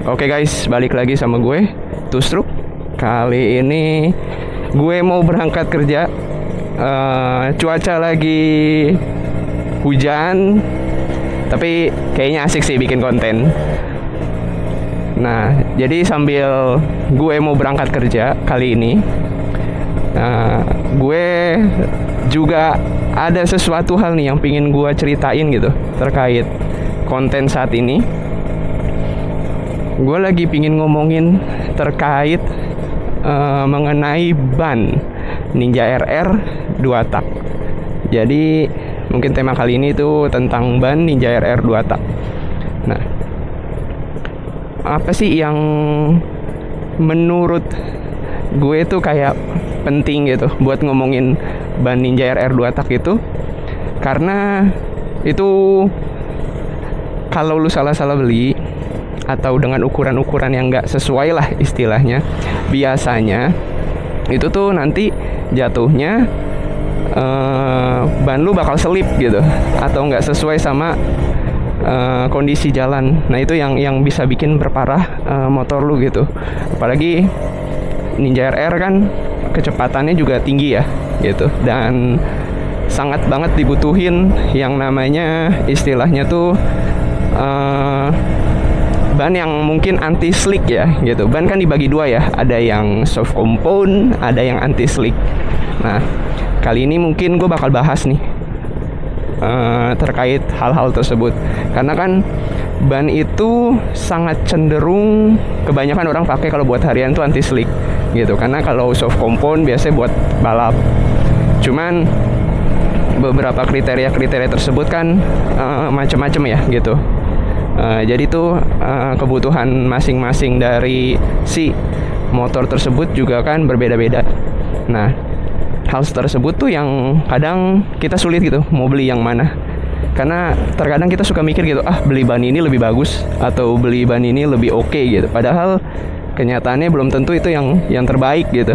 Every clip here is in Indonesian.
Oke guys, balik lagi sama gue, Tusruk. Kali ini gue mau berangkat kerja. Cuaca lagi hujan, tapi kayaknya asik sih bikin konten. Nah, jadi sambil gue mau berangkat kerja kali ini, gue juga ada sesuatu hal nih yang pingin gue ceritain gitu terkait konten saat ini. Gue lagi pingin ngomongin terkait mengenai ban Ninja RR 2 tak. Jadi mungkin tema kali ini tuh tentang ban Ninja RR 2 tak. Nah, apa sih yang menurut gue tuh kayak penting gitu buat ngomongin ban Ninja RR 2 tak itu? Karena itu kalau lu salah-salah beli atau dengan ukuran-ukuran yang nggak sesuai lah istilahnya, biasanya itu tuh nanti jatuhnya ban lu bakal selip gitu atau nggak sesuai sama kondisi jalan. Nah, itu yang bisa bikin berparah motor lu gitu. Apalagi Ninja RR kan kecepatannya juga tinggi ya gitu, dan sangat banget dibutuhin yang namanya istilahnya tuh ban yang mungkin anti slick ya gitu. Ban kan dibagi dua ya, ada yang soft compound, ada yang anti slick. Nah, kali ini mungkin gue bakal bahas nih terkait hal-hal tersebut. Karena kan ban itu sangat cenderung kebanyakan orang pakai kalau buat harian tuh anti slick gitu. Karena kalau soft compound biasanya buat balap. Cuman beberapa kriteria tersebut kan macam-macam ya gitu. Jadi tuh kebutuhan masing-masing dari si motor tersebut juga kan berbeda-beda. Nah, hal tersebut tuh yang kadang kita sulit gitu mau beli yang mana. Karena terkadang kita suka mikir gitu, beli ban ini lebih bagus atau beli ban ini lebih oke gitu. Padahal kenyataannya belum tentu itu yang terbaik gitu.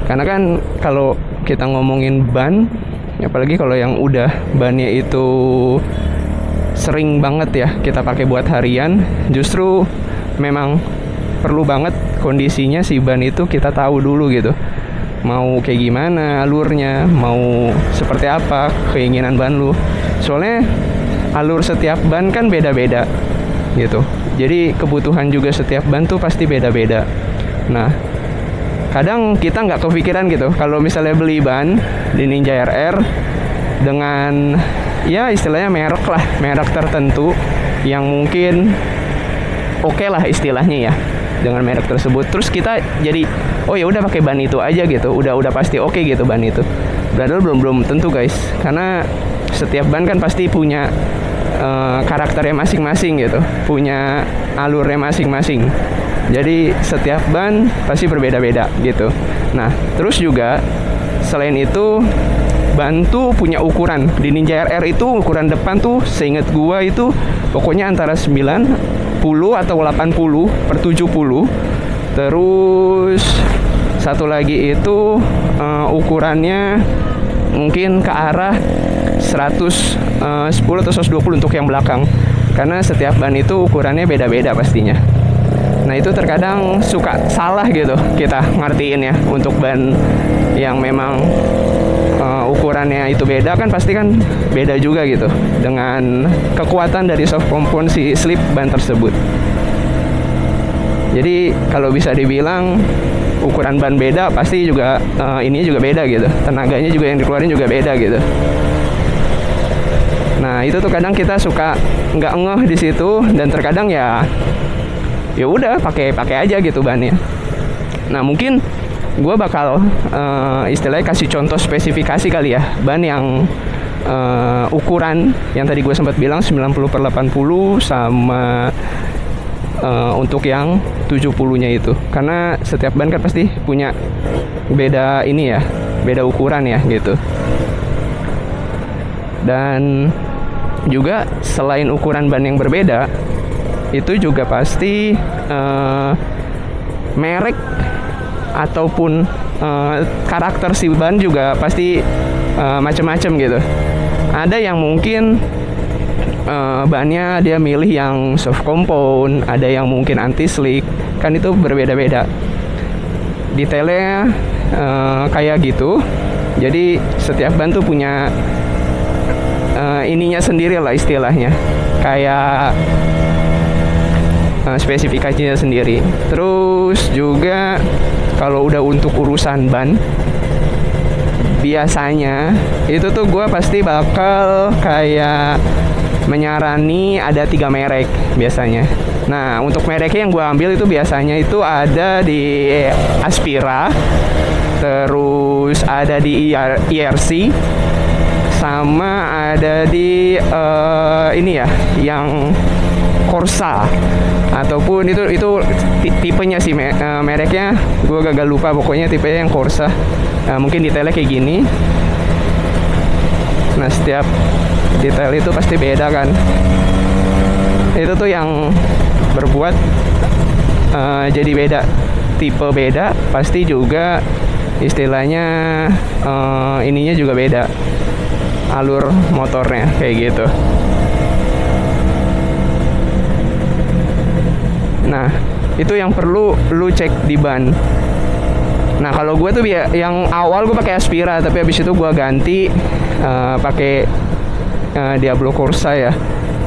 Karena kan kalau kita ngomongin ban, apalagi kalau yang udah bannya itu sering banget ya kita pakai buat harian, justru memang perlu banget kondisinya si ban itu kita tahu dulu gitu. Mau kayak gimana alurnya, mau seperti apa keinginan ban lu. Soalnya alur setiap ban kan beda-beda gitu. Jadi kebutuhan juga setiap ban tuh pasti beda-beda. Nah, kadang kita nggak kepikiran gitu kalau misalnya beli ban di Ninja RR dengan ya istilahnya merek tertentu yang mungkin oke lah istilahnya ya dengan merek tersebut. Terus kita jadi oh ya udah pakai ban itu aja gitu, udah pasti oke gitu ban itu. Padahal belum tentu guys, karena setiap ban kan pasti punya karakternya masing-masing gitu, punya alurnya masing-masing. Jadi setiap ban pasti berbeda-beda gitu. Nah, terus juga selain itu ban tuh punya ukuran. Di Ninja RR itu ukuran depan tuh seingat gua itu pokoknya antara 90 atau 80/70. Terus satu lagi itu ukurannya mungkin ke arah 110 atau 120 untuk yang belakang. Karena setiap ban itu ukurannya beda-beda pastinya. Nah, itu terkadang suka salah gitu kita ngertiin ya untuk ban yang memang ukurannya itu beda, kan pasti kan beda juga gitu dengan kekuatan dari soft compound si slip ban tersebut. Jadi kalau bisa dibilang ukuran ban beda pasti juga ini juga beda gitu, tenaganya juga yang dikeluarin juga beda gitu. Nah, itu tuh kadang kita suka nggak ngeh di situ, dan terkadang ya udah pakai aja gitu bannya. Nah, mungkin gue bakal istilahnya kasih contoh spesifikasi kali ya ban yang ukuran yang tadi gue sempat bilang 90/80 sama untuk yang 70-nya itu. Karena setiap ban kan pasti punya beda ini ya, beda ukuran ya gitu. Dan juga selain ukuran ban yang berbeda, itu juga pasti merek ataupun karakter si ban juga pasti macam-macam gitu. Ada yang mungkin bannya dia milih yang soft compound, ada yang mungkin anti slick, kan itu berbeda-beda detailnya kayak gitu. Jadi setiap ban tuh punya ininya sendiri lah istilahnya, kayak spesifikasinya sendiri. Terus juga kalau udah untuk urusan ban, biasanya itu tuh gue pasti bakal kayak menyarani ada 3 merek biasanya. Nah, untuk mereknya yang gue ambil itu biasanya itu ada di Aspira, terus ada di IRC, sama ada di ini ya, yang Corsa, ataupun itu tipenya sih, mereknya gue gagal lupa, pokoknya tipenya yang Corsa. Mungkin detailnya kayak gini. Nah, setiap detail itu pasti beda kan. Itu tuh yang berbuat jadi beda, tipe beda, pasti juga istilahnya ininya juga beda, alur motornya kayak gitu. Nah, itu yang perlu lu cek di ban. Nah, kalau gue tuh yang awal gue pakai Aspira, tapi habis itu gue ganti pakai Diablo Corsa ya,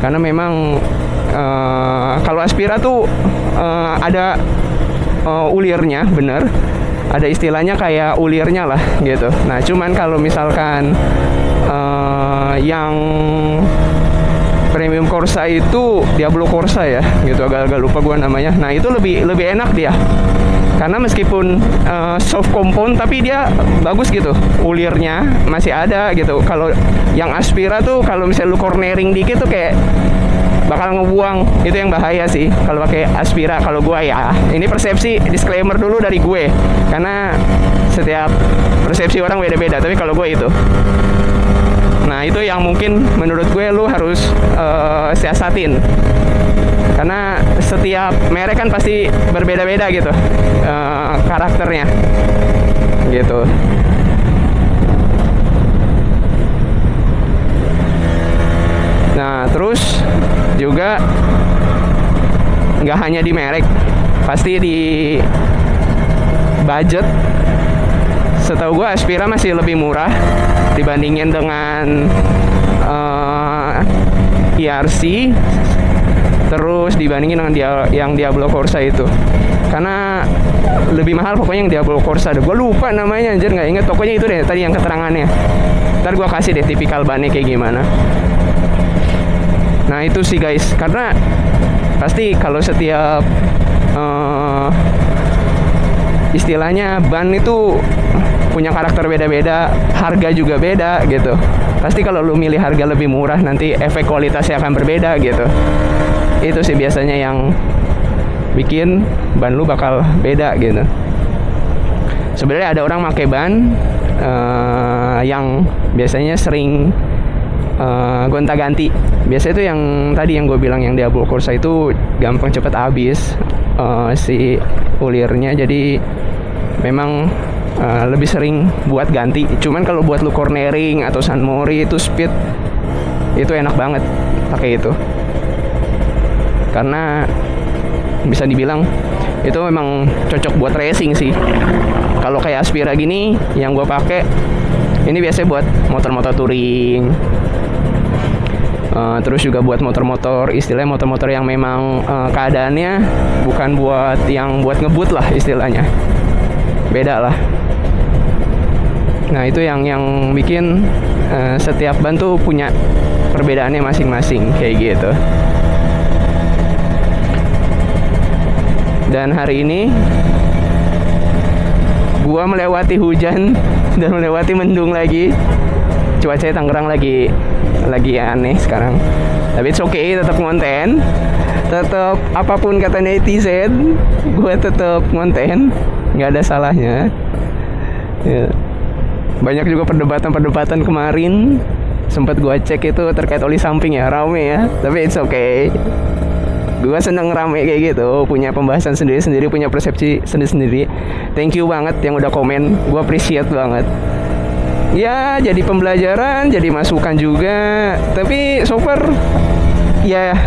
karena memang kalau Aspira tuh ada ulirnya, bener, ada istilahnya kayak ulirnya lah gitu. Nah, cuman kalau misalkan yang Premium Corsa itu Diablo Corsa ya gitu, agak lupa gue namanya. Nah, itu lebih enak dia, karena meskipun soft compound tapi dia bagus gitu, ulirnya masih ada gitu. Kalau yang Aspira tuh kalau misalnya lu cornering dikit tuh kayak bakal ngebuang, itu yang bahaya sih kalau pakai Aspira. Kalau gue ya, ini persepsi, disclaimer dulu dari gue, karena setiap persepsi orang beda-beda, tapi kalau gue itu. Nah, itu yang mungkin menurut gue lu harus siasatin, karena setiap merek kan pasti berbeda-beda gitu karakternya gitu. Nah, terus juga nggak hanya di merek, pasti di budget. Setahu gue Aspira masih lebih murah dibandingin dengan IRC, terus dibandingin dengan yang Diablo Corsa itu, karena lebih mahal pokoknya yang Diablo Corsa. Gue lupa namanya, anjir nggak inget, pokoknya itu deh tadi yang keterangannya. Ntar gue kasih deh tipikal bannya kayak gimana. Nah, itu sih guys, karena pasti kalau setiap istilahnya ban itu punya karakter beda-beda, harga juga beda gitu. Pasti kalau lu milih harga lebih murah, nanti efek kualitasnya akan berbeda gitu. Itu sih biasanya yang bikin ban lu bakal beda gitu. Sebenarnya ada orang pakai ban yang biasanya sering gonta-ganti. Biasanya itu yang tadi yang gue bilang, yang Diablo Corsa itu gampang cepet habis si ulirnya, jadi memang lebih sering buat ganti. Cuman kalau buat lu cornering atau San Mori itu speed, itu enak banget pakai itu, karena bisa dibilang itu memang cocok buat racing sih. Kalau kayak Aspira gini yang gue pakai, ini biasanya buat motor-motor touring, terus juga buat motor-motor, istilahnya motor-motor yang memang keadaannya bukan buat yang buat ngebut lah istilahnya, beda lah. Nah, itu yang bikin setiap ban tuh punya perbedaannya masing-masing kayak gitu. Dan hari ini gua melewati hujan dan melewati mendung lagi. Cuaca Tangerang lagi aneh sekarang. Tapi it's okay, tetap konten. Tetap apapun kata netizen, gua tetap konten, nggak ada salahnya. Ya. Banyak juga perdebatan kemarin, sempat gua cek itu terkait oli samping ya, rame ya. Tapi it's okay. Gua seneng rame kayak gitu, punya pembahasan sendiri-sendiri, punya persepsi sendiri-sendiri. Thank you banget yang udah komen, gua appreciate banget. ya jadi pembelajaran, jadi masukan juga. Tapi so far ya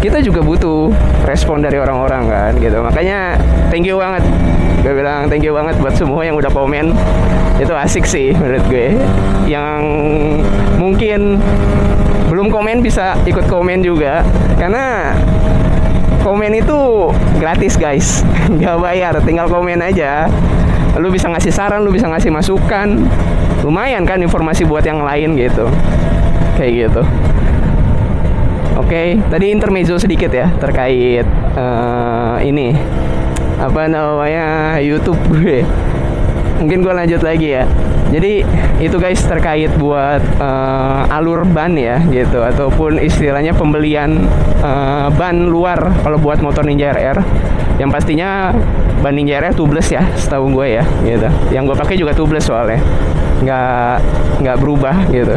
kita juga butuh respon dari orang-orang kan gitu. Makanya thank you banget. Gue bilang thank you banget buat semua yang udah komen. Itu asik sih menurut gue. Yang mungkin belum komen bisa ikut komen juga, karena komen itu gratis guys, nggak bayar, tinggal komen aja. Lu bisa ngasih saran, lu bisa ngasih masukan, lumayan kan informasi buat yang lain gitu, kayak gitu. Oke, tadi intermezzo sedikit ya terkait ini apa namanya YouTube gue. Mungkin gue lanjut lagi ya. Jadi itu guys terkait buat alur ban ya gitu, ataupun istilahnya pembelian ban luar kalau buat motor Ninja RR. Yang pastinya ban Ninja RR tubeless ya, setahu gue ya gitu. Yang gue pakai juga tubeless soalnya, nggak berubah gitu.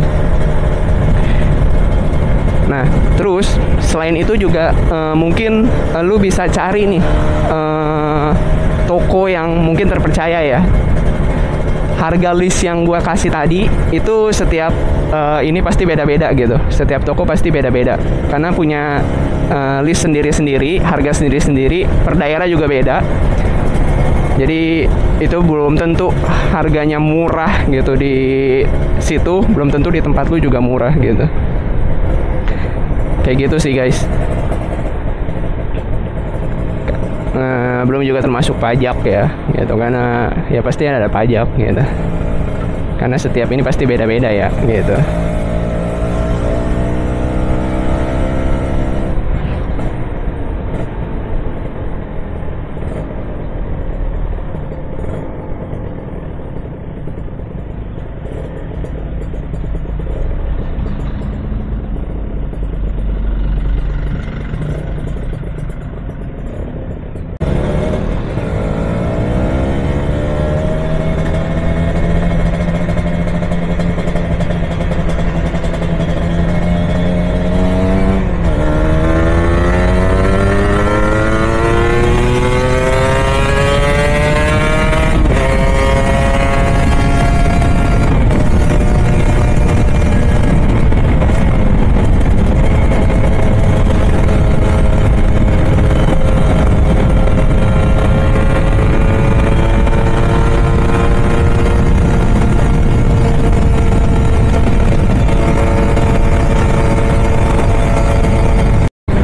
Nah, terus selain itu juga mungkin lu bisa cari nih toko yang mungkin terpercaya ya. Harga list yang gue kasih tadi itu setiap ini pasti beda-beda gitu. Setiap toko pasti beda-beda karena punya list sendiri-sendiri, harga sendiri-sendiri, per daerah juga beda. Jadi itu belum tentu harganya murah gitu di situ, belum tentu di tempat lu juga murah gitu. Kayak gitu sih guys. Belum juga termasuk pajak ya gitu, karena ya pasti ada pajak gitu, karena setiap ini pasti beda-beda ya gitu.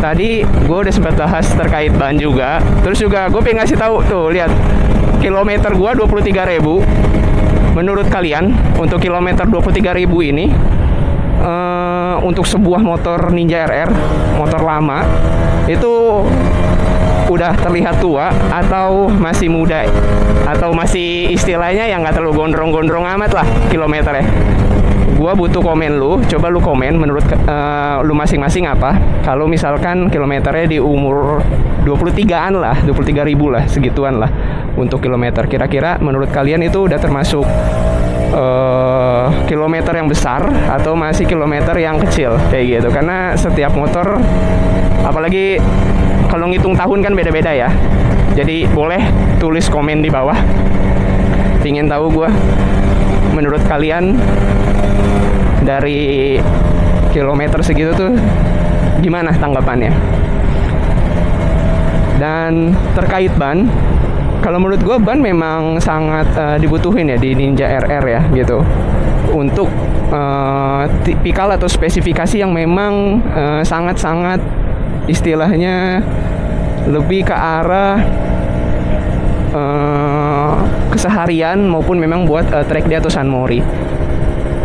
Tadi gue udah sempat bahas terkait ban juga. Terus juga gue pengen ngasih tahu tuh, lihat kilometer gue 23.000. Menurut kalian untuk kilometer 23.000 ini untuk sebuah motor Ninja RR, motor lama, itu udah terlihat tua atau masih muda, atau masih istilahnya yang nggak terlalu gondrong-gondrong amat lah kilometernya? Gua butuh komen lu, coba lu komen menurut lu masing-masing apa. Kalau misalkan kilometernya di umur 23-an lah, 23.000 lah, segituan lah untuk kilometer. Kira-kira menurut kalian itu udah termasuk kilometer yang besar atau masih kilometer yang kecil kayak gitu? Karena setiap motor, apalagi kalau ngitung tahun kan beda-beda ya. Jadi boleh tulis komen di bawah. Pingin tahu gua menurut kalian dari kilometer segitu tuh gimana tanggapannya. Dan terkait ban, kalau menurut gue ban memang sangat dibutuhin ya di Ninja RR ya gitu, untuk tipikal atau spesifikasi yang memang sangat-sangat istilahnya lebih ke arah keseharian maupun memang buat track day atau sunmori.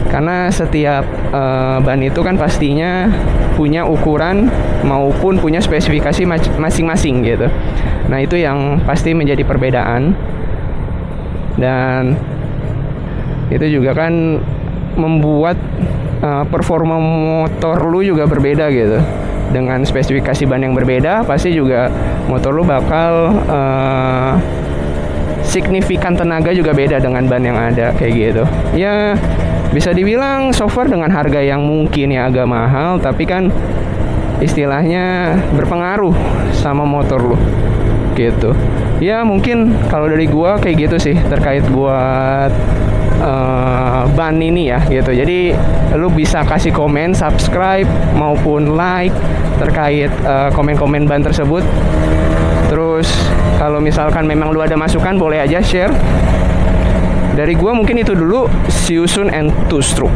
Karena setiap ban itu kan pastinya punya ukuran maupun punya spesifikasi masing-masing gitu. Nah itu yang pasti menjadi perbedaan. Dan itu juga kan membuat performa motor lu juga berbeda gitu. Dengan spesifikasi ban yang berbeda, pasti juga motor lu bakal signifikan tenaga juga beda dengan ban yang ada kayak gitu. Ya bisa dibilang so far dengan harga yang mungkin ya agak mahal, tapi kan istilahnya berpengaruh sama motor lu gitu. Ya mungkin kalau dari gua kayak gitu sih terkait buat ban ini ya gitu. Jadi lu bisa kasih komen, subscribe maupun like terkait komen-komen ban tersebut. Terus kalau misalkan memang lu ada masukan boleh aja share. Dari gua mungkin itu dulu. See you soon and to stroke.